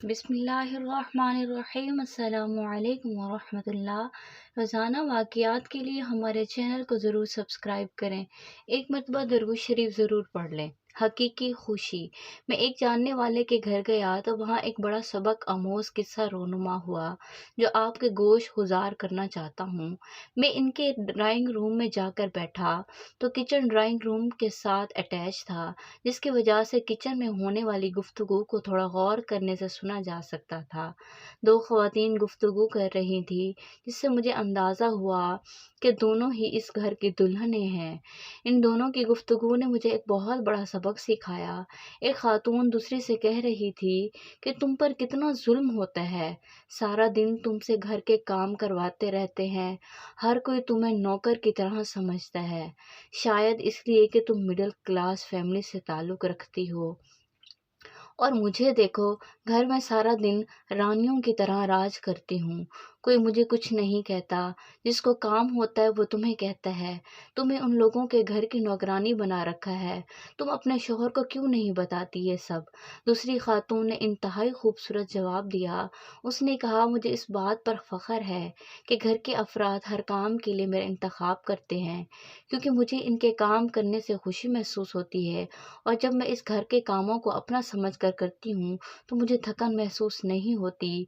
بسم اللہ الرحمن الرحیم۔ السلام علیکم ورحمۃ اللہ۔ روزانہ واقعات کے لیے ہمارے چینل کو ضرور سبسکرائب کریں۔ ایک مرتبہ درود شریف ضرور پڑھ لیں۔ حقیقی خوشی۔ میں ایک جاننے والے کے گھر گیا تو وہاں ایک بڑا سبق آموز قصہ رونما ہوا جو آپ کے گوش گزار کرنا چاہتا ہوں۔ میں ان کے ڈرائنگ روم میں جا کر بیٹھا تو کچن ڈرائنگ روم کے ساتھ اٹیچ تھا، جس کی وجہ سے کچن میں ہونے والی گفتگو کو تھوڑا غور کرنے سے سنا جا سکتا تھا۔ دو خواتین گفتگو کر رہی تھیں، جس سے مجھے اندازہ ہوا کہ دونوں ہی اس گھر کی دلہنیں ہیں۔ ان دونوں کی گفتگو نے مجھے ایک بہت بڑا سبق سکھایا۔ ایک خاتون دوسری سے کہہ رہی تھی کہ تم پر کتنا ظلم ہوتا ہے، سارا دن تم سے گھر کے کام کرواتے رہتے ہیں، ہر کوئی تمہیں نوکر کی طرح سمجھتا ہے، شاید اس لیے کہ تم مڈل کلاس فیملی سے تعلق رکھتی ہو، اور مجھے دیکھو، گھر میں سارا دن رانیوں کی طرح راج کرتی ہوں، کوئی مجھے کچھ نہیں کہتا، جس کو کام ہوتا ہے وہ تمہیں کہتا ہے، تمہیں ان لوگوں کے گھر کی نوکرانی بنا رکھا ہے، تم اپنے شوہر کو کیوں نہیں بتاتی یہ سب؟ دوسری خاتون نے انتہائی خوبصورت جواب دیا۔ اس نے کہا، مجھے اس بات پر فخر ہے کہ گھر کے افراد ہر کام کے لیے میرا انتخاب کرتے ہیں، کیونکہ مجھے ان کے کام کرنے سے خوشی محسوس ہوتی ہے، اور جب میں اس گھر کے کاموں کو اپنا سمجھ کر کرتی ہوں تو مجھے تھکن محسوس نہیں ہوتی،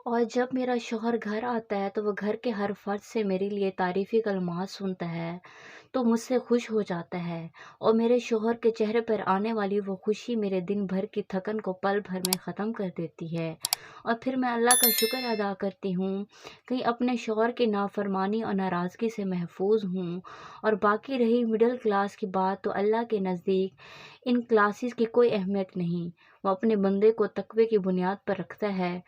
اور جب میرا شوہر گھر آتا ہے تو وہ گھر کے ہر فرد سے میرے لیے تعریفی کلمات سنتا ہے تو مجھ سے خوش ہو جاتا ہے، اور میرے شوہر کے چہرے پر آنے والی وہ خوشی میرے دن بھر کی تھکن کو پل بھر میں ختم کر دیتی ہے، اور پھر میں اللہ کا شکر ادا کرتی ہوں کہ اپنے شوہر کی نافرمانی اور ناراضگی سے محفوظ ہوں۔ اور باقی رہی مڈل کلاس کی بات، تو اللہ کے نزدیک ان کلاسز کی کوئی اہمیت نہیں، وہ اپنے بندے کو تقوی کی بنیاد پر رکھتا ہے،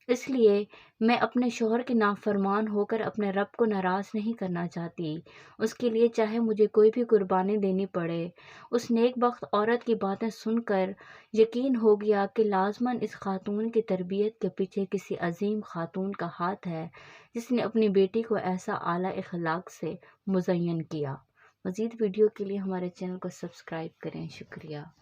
اس لیے میں اپنے شوہر کے نافرمان ہو کر اپنے رب کو ناراض نہیں کرنا چاہتی، اس کے لیے چاہے مجھے کوئی بھی قربانی دینی پڑے۔ اس نیک بخت عورت کی باتیں سن کر یقین ہو گیا کہ لازماً اس خاتون کی تربیت کے پیچھے کسی عظیم خاتون کا ہاتھ ہے، جس نے اپنی بیٹی کو ایسا اعلیٰ اخلاق سے مزین کیا۔ مزید ویڈیو کے لیے ہمارے چینل کو سبسکرائب کریں۔ شکریہ۔